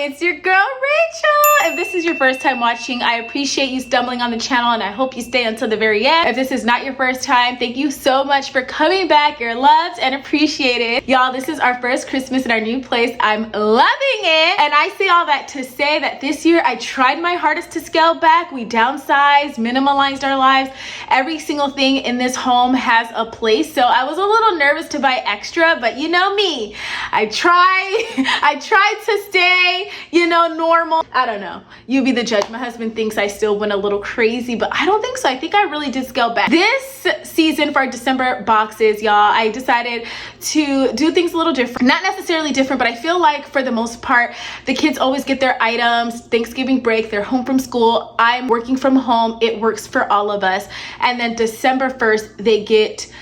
it's your girl Rachel. If this is your first time watching, I appreciate you stumbling on the channel and I hope you stay until the very end. If this is not your first time, thank you so much for coming back. You're loved and appreciated. Y'all, this is our first Christmas in our new place. I'm loving it. And I say all that to say that this year I tried my hardest to scale back. We downsized, minimalized our lives. Every single thing in this home has a place. So I was a little nervous to buy extra, but you know me. I tried to stay, normal. I don't know. You be the judge. My husband thinks I still went a little crazy, but I don't think so. I think I really did scale back. This season for our December boxes, y'all, I decided to do things a little different. Not necessarily different, but I feel like for the most part, the kids always get their items. Thanksgiving break, they're home from school. I'm working from home. It works for all of us. And then December 1st, they get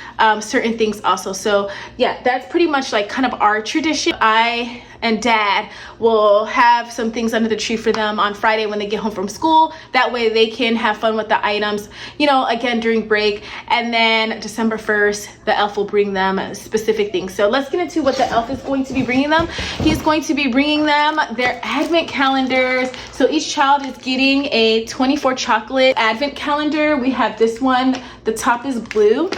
certain things also. So yeah, that's pretty much like kind of our tradition. I and dad will have some things under the tree for them on Friday when they get home from school. That way they can have fun with the items, again during break. And then December 1st, the elf will bring them specific things. So let's get into what the elf is going to be bringing them. He's going to be bringing them their advent calendars. So each child is getting a 24 chocolate advent calendar. We have this one, the top is blue.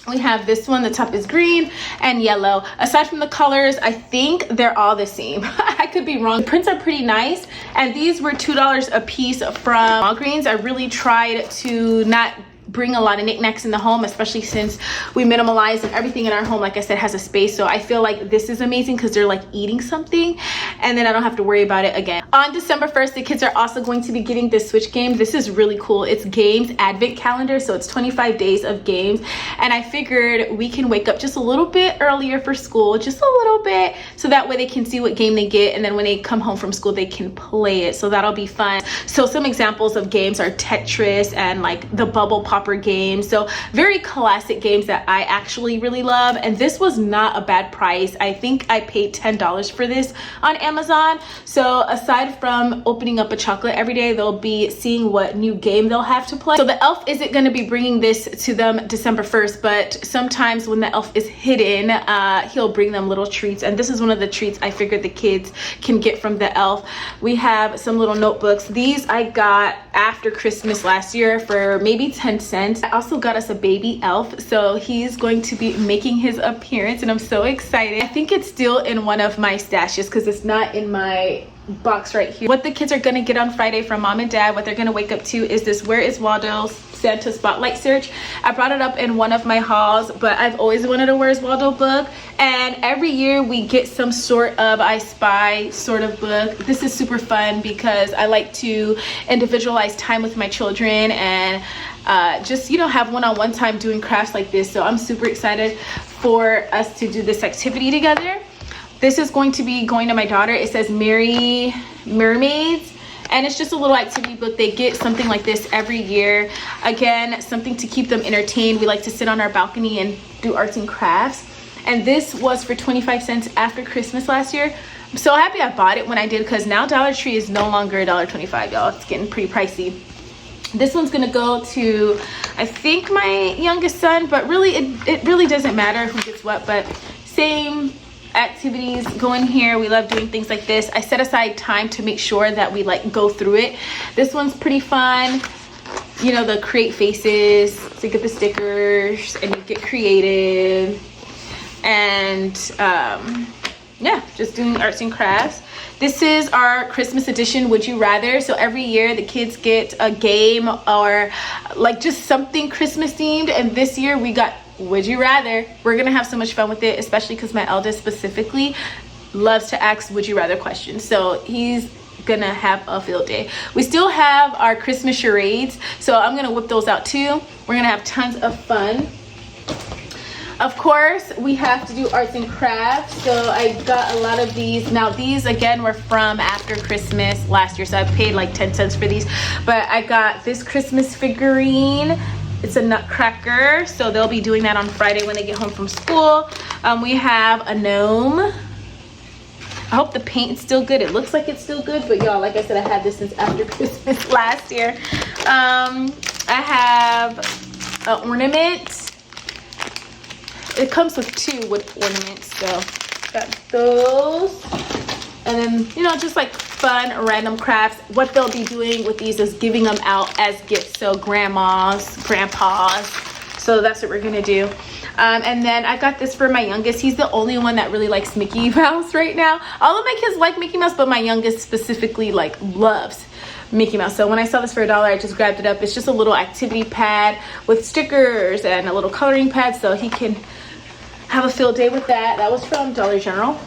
We have this one, the top is green and yellow. Aside from the colors, I think they're all the same. I could be wrong. The prints are pretty nice. And these were $2 a piece from Walgreens. I really tried to not bring a lot of knickknacks in the home, especially since we minimalize and everything in our home, like I said, has a space. So I feel like this is amazing because they're like eating something and then I don't have to worry about it again. On December 1st, the kids are also going to be getting this Switch game. This is really cool. It's games advent calendar. So it's 25 days of games. And I figured we can wake up just a little bit earlier for school, just a little bit. So that way they can see what game they get. And then when they come home from school, they can play it. So that'll be fun. So some examples of games are Tetris and like the Bubble Popper games. So very classic games that I actually really love. And this was not a bad price. I think I paid $10 for this on Amazon. So aside from opening up a chocolate every day, they'll be seeing what new game they'll have to play. So the elf isn't going to be bringing this to them December 1st, but sometimes when the elf is hidden, he'll bring them little treats. And this is one of the treats I figured the kids can get from the elf. We have some little notebooks. These I got after Christmas last year for maybe 10 cents. I also got us a baby elf, so he's going to be making his appearance and I'm so excited. I think it's still in one of my stashes because it's not in my box right here. What the kids are gonna get on Friday from mom and dad, what they're gonna wake up to is this Where is Waldo's Santa Spotlight Search. I brought it up in one of my hauls, but I've always wanted a Where's Waldo book, and every year we get some sort of I Spy sort of book. This is super fun because I like to individualize time with my children and just have one-on-one time doing crafts like this. So I'm super excited for us to do this activity together. This is going to be going to my daughter. It says Merry Mermaids, and it's just a little activity book. They get something like this every year. Again, something to keep them entertained. We like to sit on our balcony and do arts and crafts. And this was for 25 cents after Christmas last year. I'm so happy I bought it when I did because now Dollar Tree is no longer $1.25, y'all. It's getting pretty pricey. This one's gonna go to, I think, my youngest son, but really it really doesn't matter who gets what, but same activities go in here. We love doing things like this. I set aside time to make sure that we go through it. This one's pretty fun. The create faces, so you get the stickers and you get creative. And yeah, just doing arts and crafts. This is our Christmas edition, Would You Rather. So every year the kids get a game or just something Christmas themed. And this year we got Would You Rather. We're gonna have so much fun with it, especially because my eldest specifically loves to ask Would You Rather questions. So he's gonna have a field day. We still have our Christmas charades, so I'm gonna whip those out too. We're gonna have tons of fun. Of course, we have to do arts and crafts. So I got a lot of these. Now these again were from after Christmas last year, so I paid like 10 cents for these. But I got this Christmas figurine. It's a nutcracker, so they'll be doing that on Friday when they get home from school. We have a gnome. I hope the paint's still good. It looks like it's still good, but y'all, like I said, I had this since after Christmas last year. I have an ornament. It comes with 2 wood ornaments, so got those. And then you know, just like fun random crafts. What they'll be doing with these is giving them out as gifts, so grandmas, grandpas. So that's what we're gonna do. And then I got this for my youngest. He's the only one that really likes Mickey Mouse right now. All of my kids like Mickey Mouse, but my youngest specifically like loves Mickey Mouse. So when I saw this for $1, I just grabbed it up. It's just a little activity pad with stickers and a little coloring pad, so he can have a field day with that. That was from Dollar General.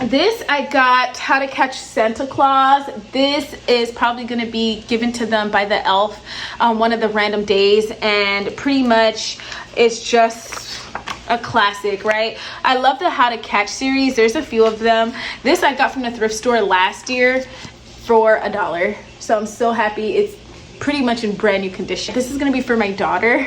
This I got How to Catch Santa Claus. This is probably going to be given to them by the elf on one of the random days, and pretty much it's just a classic, right? I love the How to Catch series. There's a few of them. This I got from the thrift store last year for $1, so I'm so happy. It's pretty much in brand new condition. This is going to be for my daughter.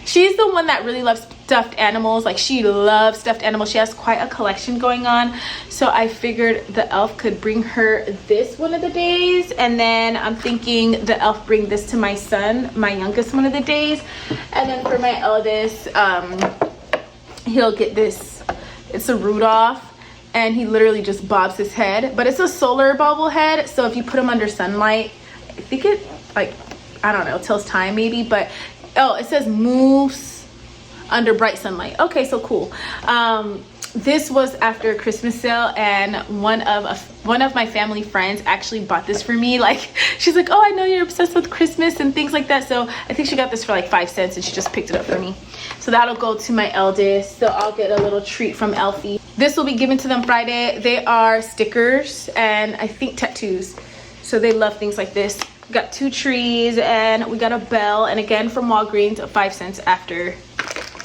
She's the one that really loves stuffed animals. Like, she loves stuffed animals. She has quite a collection going on. So I figured the elf could bring her this one of the days. And then I'm thinking the elf bring this to my son, my youngest, one of the days. And then for my eldest, he'll get this. It's a Rudolph. And he literally just bobs his head. But it's a solar bobble head. So if you put him under sunlight, I think it, like, I don't know, tells time maybe. But oh, it says moves under bright sunlight. Okay, so cool. This was after a Christmas sale, and one of my family friends actually bought this for me. Like, she's like, oh, I know you're obsessed with Christmas and things like that. So I think she got this for like 5 cents, and she just picked it up for me. So that'll go to my eldest. So I'll get a little treat from Elfie. This will be given to them Friday. They are stickers and I think tattoos. So they love things like this. We got 2 trees, and we got a bell, and again from Walgreens, 5 cents after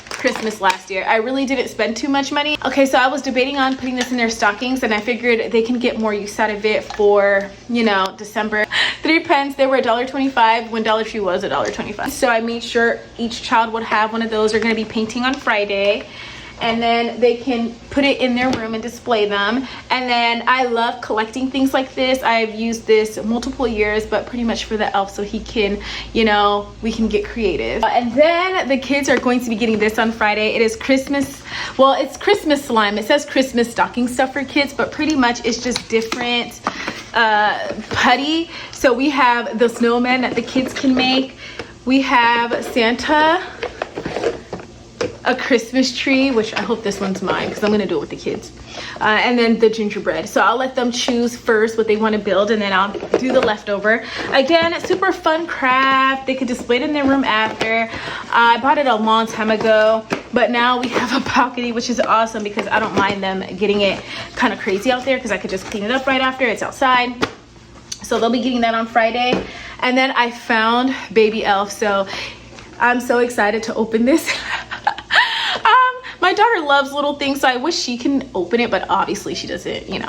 Christmas last year. I really didn't spend too much money. Okay, so I was debating on putting this in their stockings, and I figured they can get more use out of it for, you know, December. 3 pence, they were $1.25 when Dollar Tree was $1.25. So I made sure each child would have one of those. They're gonna be painting on Friday, and then they can put it in their room and display them. And then I love collecting things like this. I've used this multiple years, but pretty much for the elf, so he can, you know, we can get creative. And then the kids are going to be getting this on Friday. It is Christmas, well, it's Christmas slime. It says Christmas stocking stuff for kids, but pretty much it's just different putty. So we have the snowman that the kids can make. We have Santa, a Christmas tree, which I hope this one's mine because I'm gonna do it with the kids, and then the gingerbread. So I'll let them choose first what they want to build, and then I'll do the leftover. Again, super fun craft. They could display it in their room after. I bought it a long time ago, but now we have a balcony, which is awesome because I don't mind them getting it kind of crazy out there because I could just clean it up right after. It's outside. So they'll be getting that on Friday. And then I found Baby Elf, so I'm so excited to open this. My daughter loves little things, so I wish she can open it, but obviously she doesn't, you know,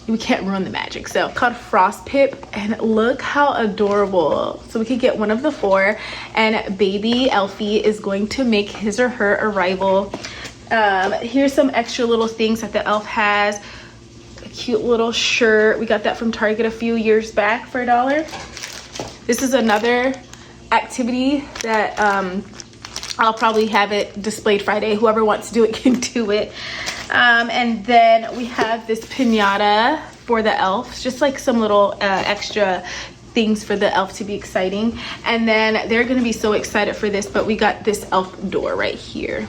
we can't ruin the magic. So called Frost Pip, and look how adorable. So we could get one of the 4, and baby Elfie is going to make his or her arrival. Here's some extra little things that the elf has. A cute little shirt. We got that from Target a few years back for $1. This is another activity that I'll probably have it displayed Friday. Whoever wants to do it can do it. And then we have this piñata for the elf. Just like some little extra things for the elf to be exciting. And then they're gonna be so excited for this, but we got this elf door right here.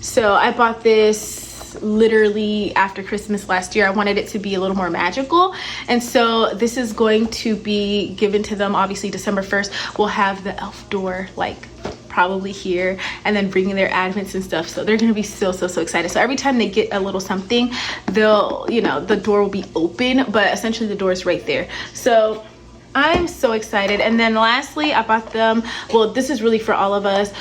So I bought this literally after Christmas last year. I wanted it to be a little more magical, and so this is going to be given to them obviously December 1st. We'll have the elf door like probably here, and then bringing their advents and stuff. So they're gonna be so excited. So every time they get a little something, they'll, you know, the door will be open, but essentially the door is right there. So I'm so excited. And then lastly, I bought them, well, this is really for all of us.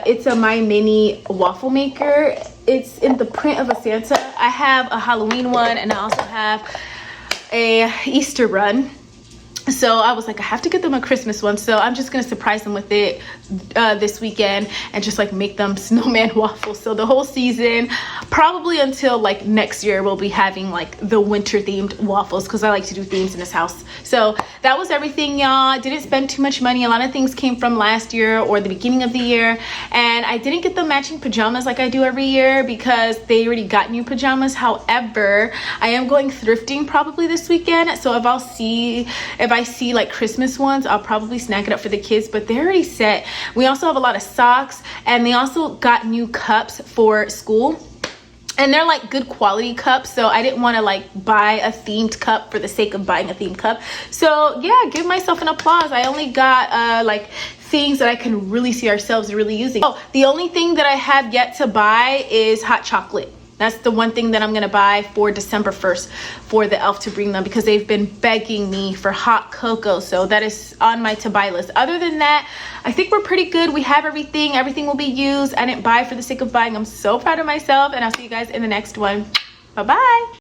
It's a My Mini waffle maker. It's in the print of a Santa. I have a Halloween one, and I also have a Easter run. So I was like, I have to get them a Christmas one. So I'm just gonna surprise them with it this weekend and just like make them snowman waffles. So the whole season, probably until like next year, we'll be having like the winter themed waffles, because I like to do themes in this house. So that was everything, y'all. Didn't spend too much money. A lot of things came from last year or the beginning of the year, and I didn't get the matching pajamas like I do every year because they already got new pajamas. However, I am going thrifting probably this weekend, so if I see like Christmas ones, I'll probably snag it up for the kids, but they're already set. We also have a lot of socks, and they also got new cups for school, and they're like good quality cups, so I didn't want to like buy a themed cup for the sake of buying a themed cup. So yeah, give myself an applause. I only got like things that I can really see ourselves really using. Oh, the only thing that I have yet to buy is hot chocolate. That's the one thing that I'm gonna buy for December 1st for the elf to bring them, because they've been begging me for hot cocoa. So that is on my to buy list. Other than that, I think we're pretty good. We have everything. Everything will be used. I didn't buy for the sake of buying. I'm so proud of myself, and I'll see you guys in the next one. Bye-bye.